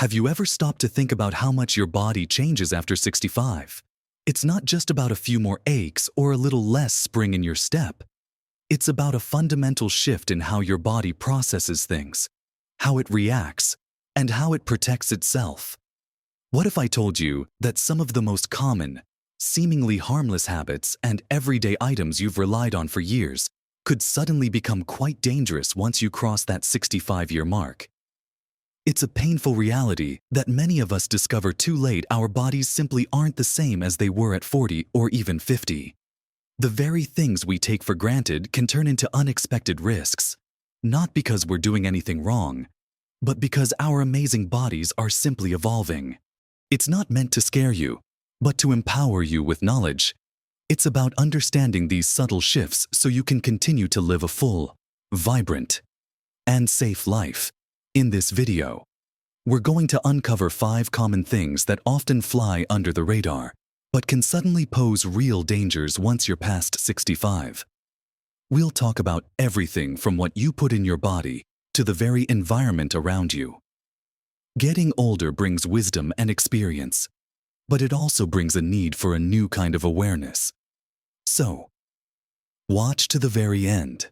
Have you ever stopped to think about how much your body changes after 65? It's not just about a few more aches or a little less spring in your step. It's about a fundamental shift in how your body processes things, how it reacts, and how it protects itself. What if I told you that some of the most common, seemingly harmless habits and everyday items you've relied on for years could suddenly become quite dangerous once you cross that 65-year mark? It's a painful reality that many of us discover too late. Our bodies simply aren't the same as they were at 40 or even 50. The very things we take for granted can turn into unexpected risks, not because we're doing anything wrong, but because our amazing bodies are simply evolving. It's not meant to scare you, but to empower you with knowledge. It's about understanding these subtle shifts so you can continue to live a full, vibrant, and safe life. In this video, we're going to uncover 5 common things that often fly under the radar, but can suddenly pose real dangers once you're past 65. We'll talk about everything from what you put in your body to the very environment around you. Getting older brings wisdom and experience, but it also brings a need for a new kind of awareness. So, watch to the very end,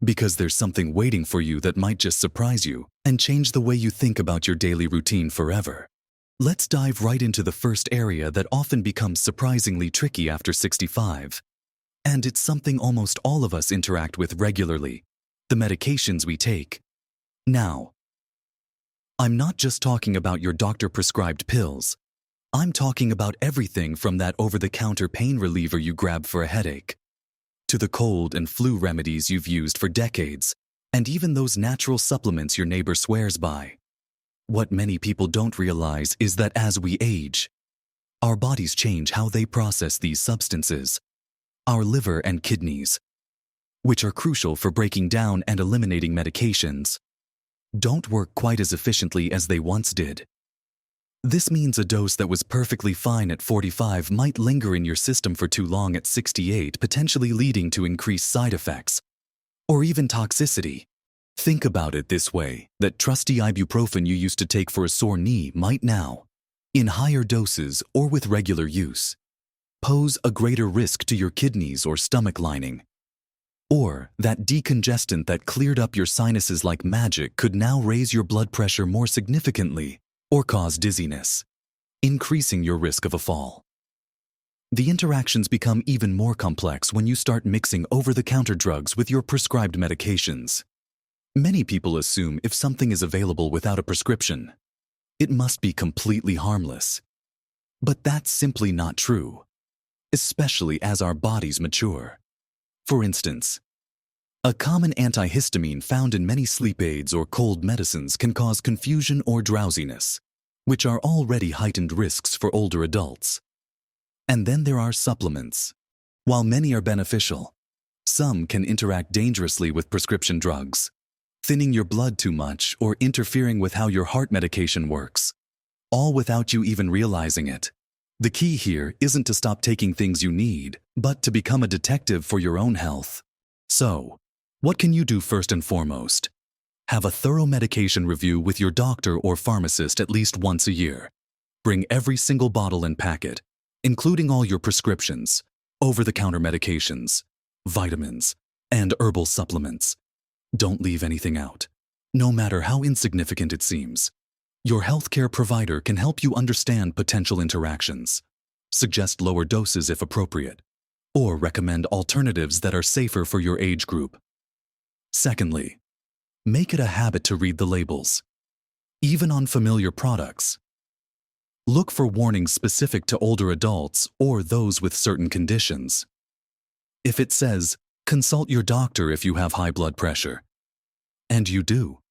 because there's something waiting for you that might just surprise you and change the way you think about your daily routine forever. Let's dive right into the first area that often becomes surprisingly tricky after 65. And it's something almost all of us interact with regularly: the medications we take. Now, I'm not just talking about your doctor-prescribed pills. I'm talking about everything from that over-the-counter pain reliever you grab for a headache, to the cold and flu remedies you've used for decades, and even those natural supplements your neighbor swears by. What many people don't realize is that as we age, our bodies change how they process these substances. Our liver and kidneys, which are crucial for breaking down and eliminating medications, don't work quite as efficiently as they once did. This means a dose that was perfectly fine at 45 might linger in your system for too long at 68, potentially leading to increased side effects, or even toxicity. Think about it this way: that trusty ibuprofen you used to take for a sore knee might now, in higher doses or with regular use, pose a greater risk to your kidneys or stomach lining. Or that decongestant that cleared up your sinuses like magic could now raise your blood pressure more significantly or cause dizziness, increasing your risk of a fall. The interactions become even more complex when you start mixing over-the-counter drugs with your prescribed medications. Many people assume if something is available without a prescription, it must be completely harmless. But that's simply not true, especially as our bodies mature. For instance, a common antihistamine found in many sleep aids or cold medicines can cause confusion or drowsiness, which are already heightened risks for older adults. And then there are supplements. While many are beneficial, some can interact dangerously with prescription drugs, thinning your blood too much or interfering with how your heart medication works, all without you even realizing it. The key here isn't to stop taking things you need, but to become a detective for your own health. So, what can you do first and foremost? Have a thorough medication review with your doctor or pharmacist at least once a year. Bring every single bottle and packet, including all your prescriptions, over-the-counter medications, vitamins, and herbal supplements. Don't leave anything out, no matter how insignificant it seems. Your healthcare provider can help you understand potential interactions, suggest lower doses if appropriate, or recommend alternatives that are safer for your age group. Secondly, make it a habit to read the labels, even on familiar products. Look for warnings specific to older adults or those with certain conditions. If it says, "Consult your doctor if you have high blood pressure," and you do,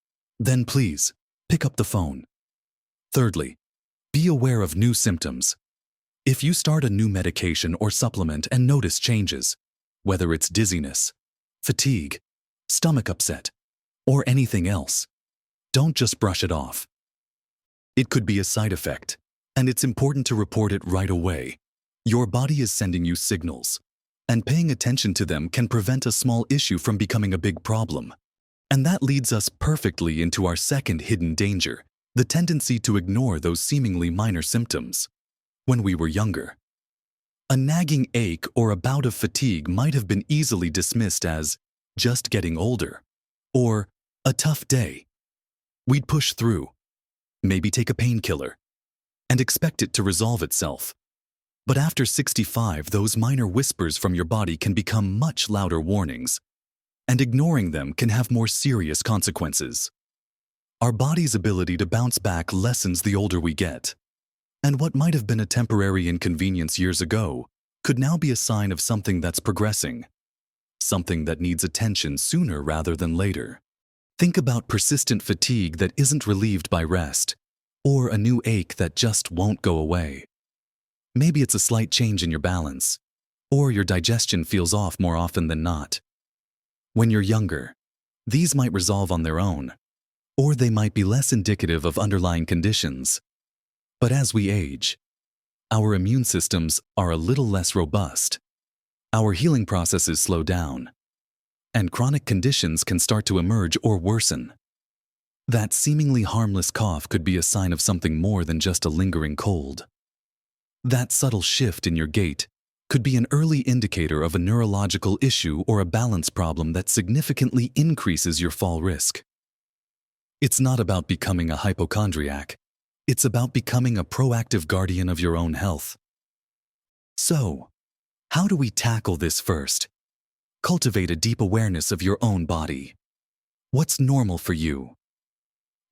then please pick up the phone. Thirdly, be aware of new symptoms. If you start a new medication or supplement and notice changes, whether it's dizziness, fatigue, stomach upset, or anything else, don't just brush it off. It could be a side effect, and it's important to report it right away. Your body is sending you signals, and paying attention to them can prevent a small issue from becoming a big problem. And that leads us perfectly into our second hidden danger: the tendency to ignore those seemingly minor symptoms. When we were younger, a nagging ache or a bout of fatigue might have been easily dismissed as just getting older or a tough day. We'd push through, maybe take a painkiller, and expect it to resolve itself. But after 65, those minor whispers from your body can become much louder warnings, and ignoring them can have more serious consequences. Our body's ability to bounce back lessens the older we get, and what might have been a temporary inconvenience years ago could now be a sign of something that's progressing, something that needs attention sooner rather than later. Think about persistent fatigue that isn't relieved by rest, or a new ache that just won't go away. Maybe it's a slight change in your balance, or your digestion feels off more often than not. When you're younger, these might resolve on their own, or they might be less indicative of underlying conditions. But as we age, our immune systems are a little less robust. Our healing processes slow down, and chronic conditions can start to emerge or worsen. That seemingly harmless cough could be a sign of something more than just a lingering cold. That subtle shift in your gait could be an early indicator of a neurological issue or a balance problem that significantly increases your fall risk. It's not about becoming a hypochondriac. It's about becoming a proactive guardian of your own health. So, how do we tackle this first? Cultivate a deep awareness of your own body. What's normal for you?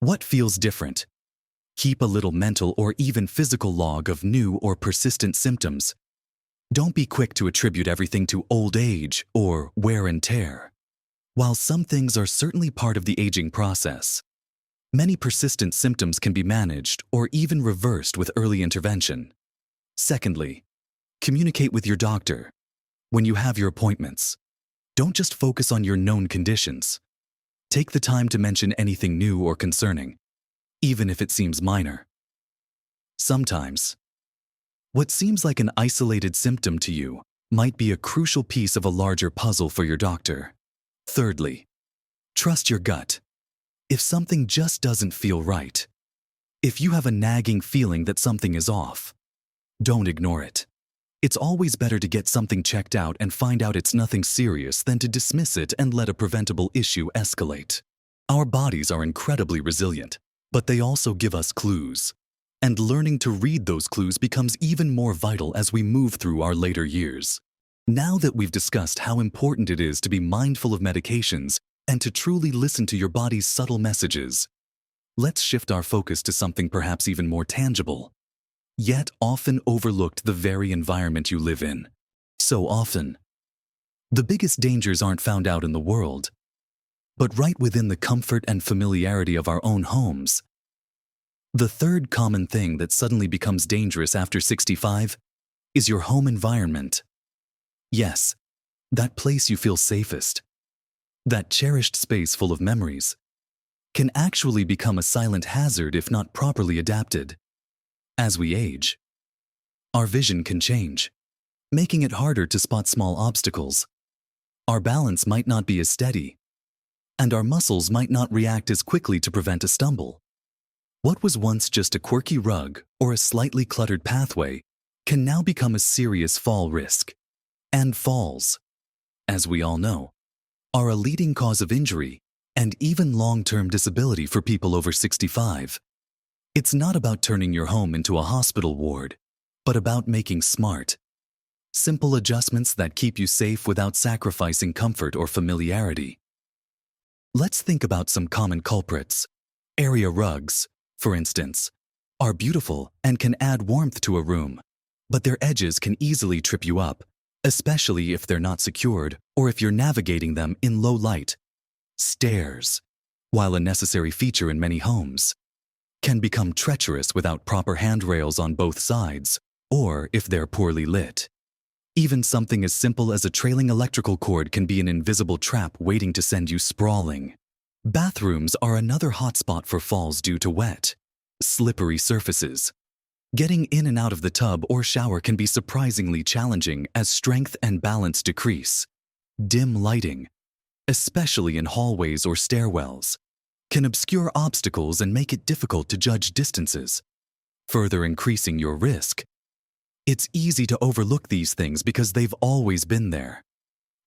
What feels different? Keep a little mental or even physical log of new or persistent symptoms. Don't be quick to attribute everything to old age or wear and tear. While some things are certainly part of the aging process, many persistent symptoms can be managed or even reversed with early intervention. Secondly, communicate with your doctor. When you have your appointments, don't just focus on your known conditions. Take the time to mention anything new or concerning, even if it seems minor. Sometimes, what seems like an isolated symptom to you might be a crucial piece of a larger puzzle for your doctor. Thirdly, trust your gut. If something just doesn't feel right, if you have a nagging feeling that something is off, don't ignore it. It's always better to get something checked out and find out it's nothing serious than to dismiss it and let a preventable issue escalate. Our bodies are incredibly resilient, but they also give us clues. And learning to read those clues becomes even more vital as we move through our later years. Now that we've discussed how important it is to be mindful of medications and to truly listen to your body's subtle messages, let's shift our focus to something perhaps even more tangible, yet often overlooked: the very environment you live in. So often, the biggest dangers aren't found out in the world, but right within the comfort and familiarity of our own homes. The third common thing that suddenly becomes dangerous after 65 is your home environment. Yes, that place you feel safest, that cherished space full of memories, can actually become a silent hazard if not properly adapted. As we age, our vision can change, making it harder to spot small obstacles. Our balance might not be as steady, and our muscles might not react as quickly to prevent a stumble. What was once just a quirky rug or a slightly cluttered pathway can now become a serious fall risk. And falls, as we all know, are a leading cause of injury and even long-term disability for people over 65. It's not about turning your home into a hospital ward, but about making smart, simple adjustments that keep you safe without sacrificing comfort or familiarity. Let's think about some common culprits. Area rugs, for instance, are beautiful and can add warmth to a room, but their edges can easily trip you up, especially if they're not secured or if you're navigating them in low light. Stairs, while a necessary feature in many homes, can become treacherous without proper handrails on both sides, or if they're poorly lit. Even something as simple as a trailing electrical cord can be an invisible trap waiting to send you sprawling. Bathrooms are another hotspot for falls due to wet, slippery surfaces. Getting in and out of the tub or shower can be surprisingly challenging as strength and balance decrease. Dim lighting, especially in hallways or stairwells, can obscure obstacles and make it difficult to judge distances, further increasing your risk. It's easy to overlook these things because they've always been there,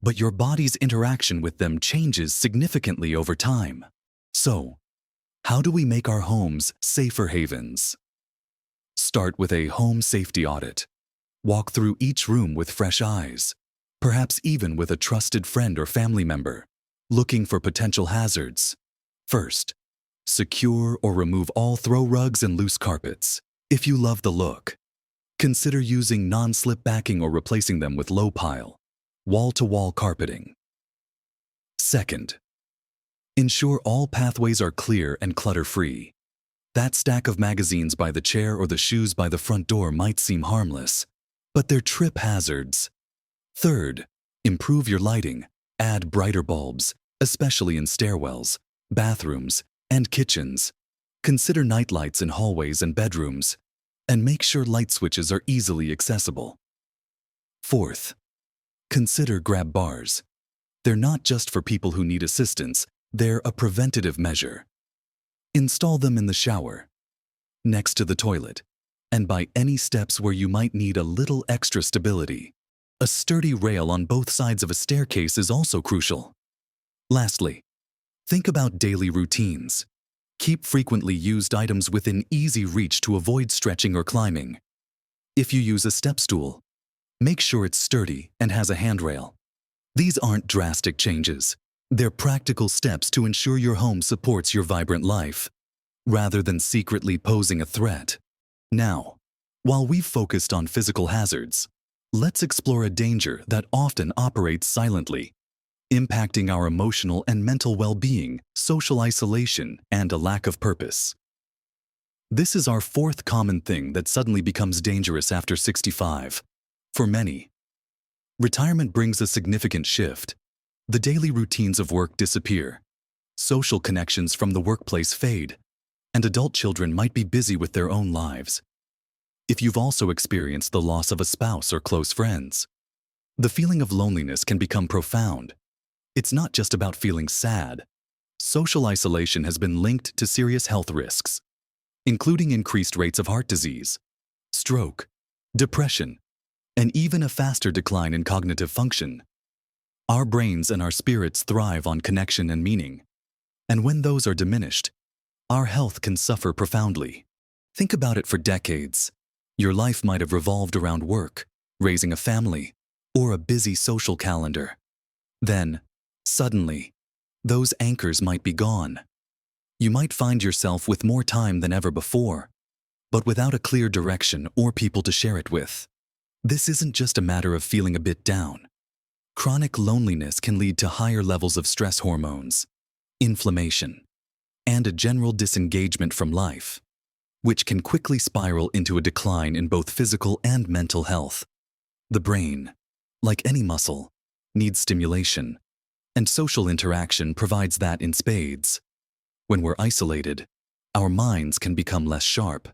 but your body's interaction with them changes significantly over time. So, how do we make our homes safer havens? Start with a home safety audit. Walk through each room with fresh eyes, perhaps even with a trusted friend or family member, looking for potential hazards. First, secure or remove all throw rugs and loose carpets. If you love the look, consider using non-slip backing or replacing them with low-pile, wall-to-wall carpeting. Second, ensure all pathways are clear and clutter-free. That stack of magazines by the chair or the shoes by the front door might seem harmless, but they're trip hazards. Third, improve your lighting. Add brighter bulbs, especially in stairwells, bathrooms, and kitchens. Consider nightlights in hallways and bedrooms, and make sure light switches are easily accessible. Fourth, consider grab bars. They're not just for people who need assistance, they're a preventative measure. Install them in the shower, next to the toilet, and by any steps where you might need a little extra stability. A sturdy rail on both sides of a staircase is also crucial. Lastly, think about daily routines. Keep frequently used items within easy reach to avoid stretching or climbing. If you use a step stool, make sure it's sturdy and has a handrail. These aren't drastic changes. They're practical steps to ensure your home supports your vibrant life, rather than secretly posing a threat. Now, while we've focused on physical hazards, let's explore a danger that often operates silently, impacting our emotional and mental well-being, social isolation, and a lack of purpose. This is our fourth common thing that suddenly becomes dangerous after 65. For many, retirement brings a significant shift. The daily routines of work disappear, social connections from the workplace fade, and adult children might be busy with their own lives. If you've also experienced the loss of a spouse or close friends, the feeling of loneliness can become profound. It's not just about feeling sad. Social isolation has been linked to serious health risks, including increased rates of heart disease, stroke, depression, and even a faster decline in cognitive function. Our brains and our spirits thrive on connection and meaning, and when those are diminished, our health can suffer profoundly. Think about it for decades. Your life might have revolved around work, raising a family, or a busy social calendar. Then, suddenly, those anchors might be gone. You might find yourself with more time than ever before, but without a clear direction or people to share it with. This isn't just a matter of feeling a bit down. Chronic loneliness can lead to higher levels of stress hormones, inflammation, and a general disengagement from life, which can quickly spiral into a decline in both physical and mental health. The brain, like any muscle, needs stimulation, and social interaction provides that in spades. When we're isolated, our minds can become less sharp,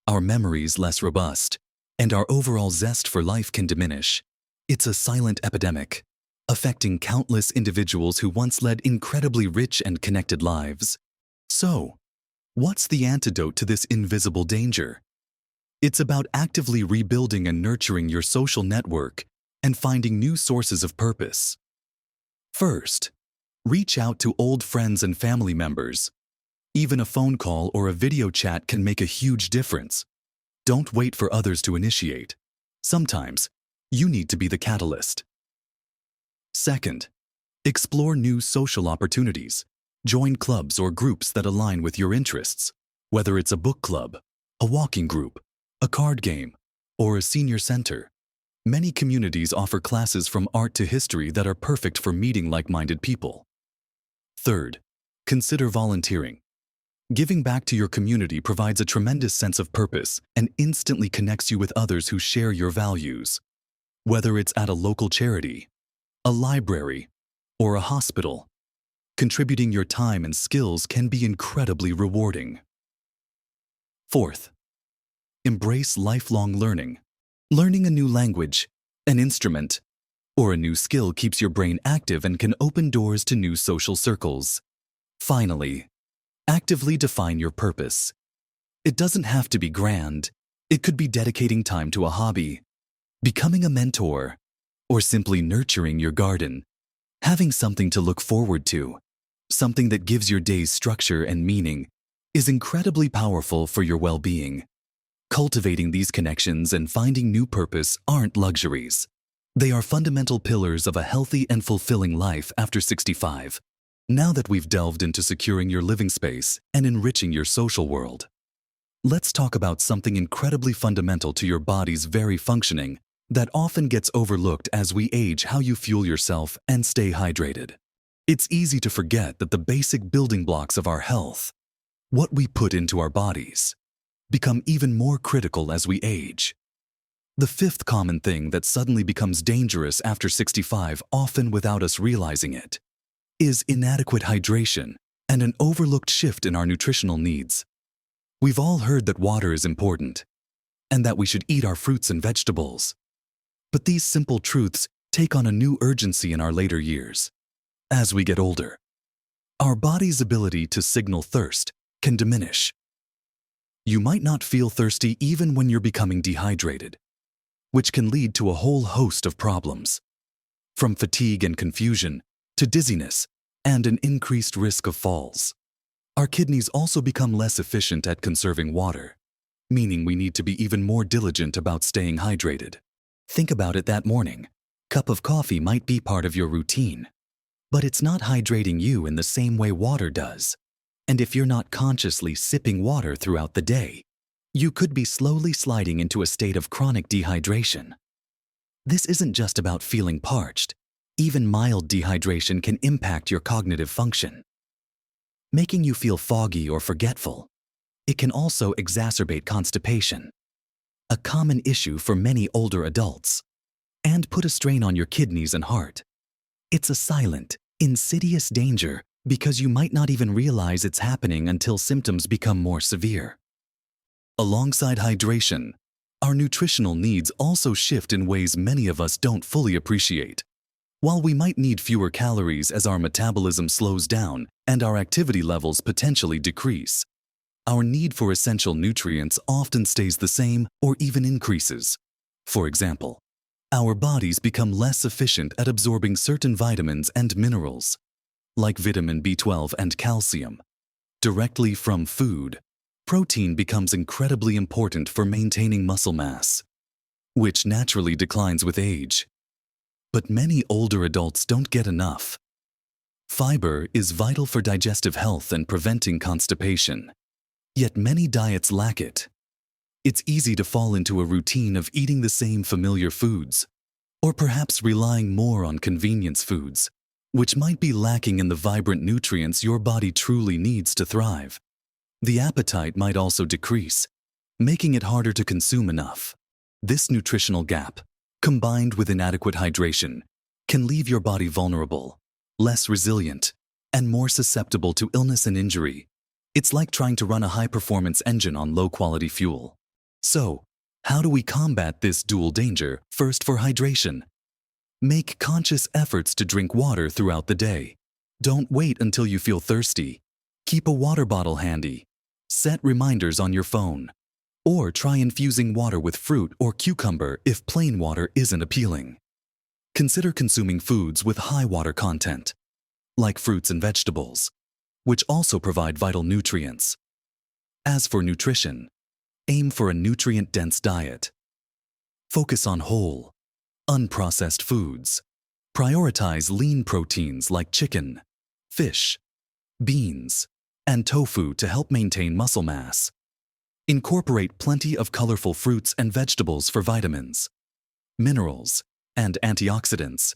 our memories less robust, and our overall zest for life can diminish. It's a silent epidemic, affecting countless individuals who once led incredibly rich and connected lives. So, what's the antidote to this invisible danger? It's about actively rebuilding and nurturing your social network and finding new sources of purpose. First, reach out to old friends and family members. Even a phone call or a video chat can make a huge difference. Don't wait for others to initiate. Sometimes, you need to be the catalyst. Second, explore new social opportunities. Join clubs or groups that align with your interests, whether it's a book club, a walking group, a card game, or a senior center. Many communities offer classes from art to history that are perfect for meeting like-minded people. Third, consider volunteering. Giving back to your community provides a tremendous sense of purpose and instantly connects you with others who share your values. Whether it's at a local charity, a library, or a hospital, contributing your time and skills can be incredibly rewarding. Fourth, embrace lifelong learning. Learning a new language, an instrument, or a new skill keeps your brain active and can open doors to new social circles. Finally, Actively define your purpose. It doesn't have to be grand. It could be dedicating time to a hobby, becoming a mentor, or simply nurturing your garden. Having something to look forward to, something that gives your days structure and meaning, is incredibly powerful for your well-being. Cultivating these connections and finding new purpose aren't luxuries. They are fundamental pillars of a healthy and fulfilling life after 65. Now that we've delved into securing your living space and enriching your social world, let's talk about something incredibly fundamental to your body's very functioning that often gets overlooked as we age: how you fuel yourself and stay hydrated. It's easy to forget that the basic building blocks of our health, what we put into our bodies, become even more critical as we age. The fifth common thing that suddenly becomes dangerous after 65, often without us realizing it, is inadequate hydration and an overlooked shift in our nutritional needs. We've all heard that water is important and that we should eat our fruits and vegetables. But these simple truths take on a new urgency in our later years. As we get older, our body's ability to signal thirst can diminish. You might not feel thirsty even when you're becoming dehydrated, which can lead to a whole host of problems, from fatigue and confusion to dizziness and an increased risk of falls. Our kidneys also become less efficient at conserving water, meaning we need to be even more diligent about staying hydrated. Think about it: that morning cup of coffee might be part of your routine, but it's not hydrating you in the same way water does. And if you're not consciously sipping water throughout the day, you could be slowly sliding into a state of chronic dehydration. This isn't just about feeling parched. Even mild dehydration can impact your cognitive function, making you feel foggy or forgetful. It can also exacerbate constipation, a common issue for many older adults, and put a strain on your kidneys and heart. It's a silent, insidious danger because you might not even realize it's happening until symptoms become more severe. Alongside hydration, our nutritional needs also shift in ways many of us don't fully appreciate. While we might need fewer calories as our metabolism slows down and our activity levels potentially decrease, our need for essential nutrients often stays the same or even increases. For example, our bodies become less efficient at absorbing certain vitamins and minerals, like vitamin B12 and calcium, directly from food. Protein becomes incredibly important for maintaining muscle mass, which naturally declines with age. But many older adults don't get enough. Fiber is vital for digestive health and preventing constipation, yet many diets lack it. It's easy to fall into a routine of eating the same familiar foods, or perhaps relying more on convenience foods, which might be lacking in the vibrant nutrients your body truly needs to thrive. The appetite might also decrease, making it harder to consume enough. This nutritional gap, combined with inadequate hydration, can leave your body vulnerable, less resilient, and more susceptible to illness and injury. It's like trying to run a high-performance engine on low-quality fuel. So, how do we combat this dual danger? First, for hydration. Make conscious efforts to drink water throughout the day. Don't wait until you feel thirsty. Keep a water bottle handy. Set reminders on your phone. Or try infusing water with fruit or cucumber if plain water isn't appealing. Consider consuming foods with high water content, like fruits and vegetables, which also provide vital nutrients. As for nutrition, aim for a nutrient-dense diet. Focus on whole, unprocessed foods. Prioritize lean proteins like chicken, fish, beans, and tofu to help maintain muscle mass. Incorporate plenty of colorful fruits and vegetables for vitamins, minerals, and antioxidants.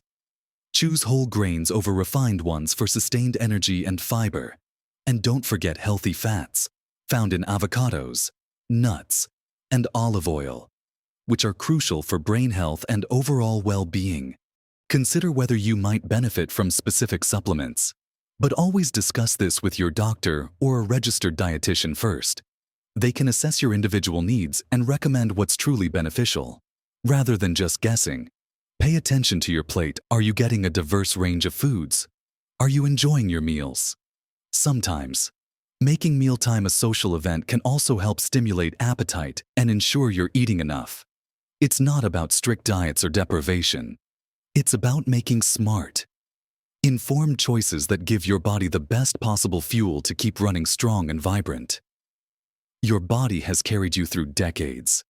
Choose whole grains over refined ones for sustained energy and fiber. And don't forget healthy fats, found in avocados, nuts, and olive oil, which are crucial for brain health and overall well-being. Consider whether you might benefit from specific supplements, but always discuss this with your doctor or a registered dietitian first. They can assess your individual needs and recommend what's truly beneficial. Rather than just guessing, pay attention to your plate. Are you getting a diverse range of foods? Are you enjoying your meals? Sometimes, Making mealtime a social event can also help stimulate appetite and ensure you're eating enough. It's not about strict diets or deprivation. It's about making smart, informed choices that give your body the best possible fuel to keep running strong and vibrant. Your body has carried you through decades,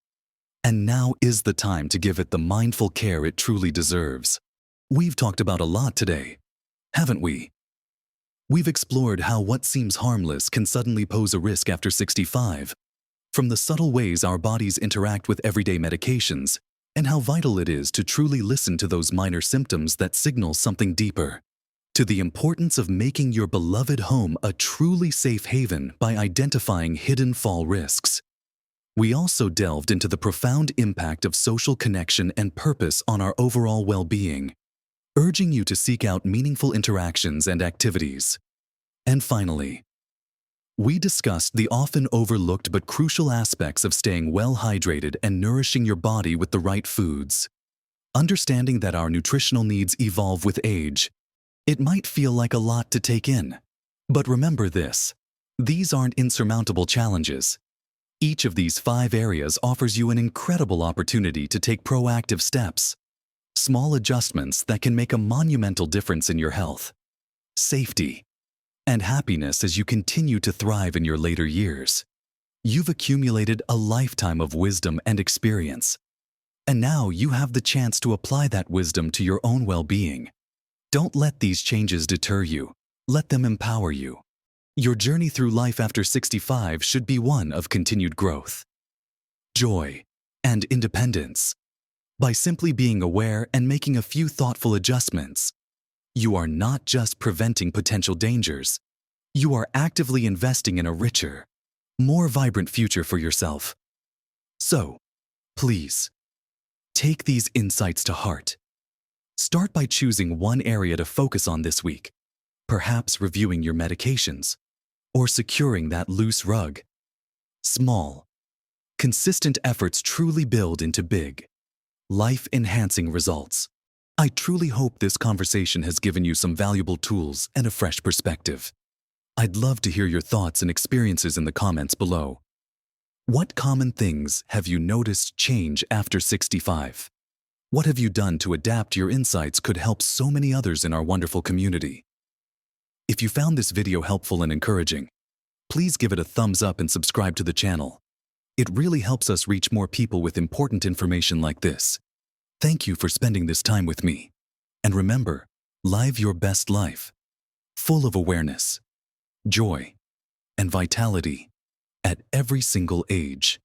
and now is the time to give it the mindful care it truly deserves. We've talked about a lot today, haven't we? We've explored how what seems harmless can suddenly pose a risk after 65, from the subtle ways our bodies interact with everyday medications, and how vital it is to truly listen to those minor symptoms that signal something deeper, to the importance of making your beloved home a truly safe haven by identifying hidden fall risks. We also delved into the profound impact of social connection and purpose on our overall well-being, urging you to seek out meaningful interactions and activities. And finally, we discussed the often overlooked but crucial aspects of staying well hydrated and nourishing your body with the right foods. Understanding that our nutritional needs evolve with age, it might feel like a lot to take in. But remember this, these aren't insurmountable challenges. Each of these 5 areas offers you an incredible opportunity to take proactive steps, small adjustments that can make a monumental difference in your health, safety, and happiness as you continue to thrive in your later years. You've accumulated a lifetime of wisdom and experience, and now you have the chance to apply that wisdom to your own well-being. Don't let these changes deter you. Let them empower you. Your journey through life after 65 should be one of continued growth, joy, and independence. By simply being aware and making a few thoughtful adjustments, you are not just preventing potential dangers, you are actively investing in a richer, more vibrant future for yourself. So, please, take these insights to heart. Start by choosing one area to focus on this week, perhaps reviewing your medications or securing that loose rug. Small, consistent efforts truly build into big, life-enhancing results. I truly hope this conversation has given you some valuable tools and a fresh perspective. I'd love to hear your thoughts and experiences in the comments below. What common things have you noticed change after 65? What have you done to adapt your insights could help so many others in our wonderful community? If you found this video helpful and encouraging, please give it a thumbs up and subscribe to the channel. It really helps us reach more people with important information like this. Thank you for spending this time with me. And remember, live your best life, full of awareness, joy, and vitality at every single age.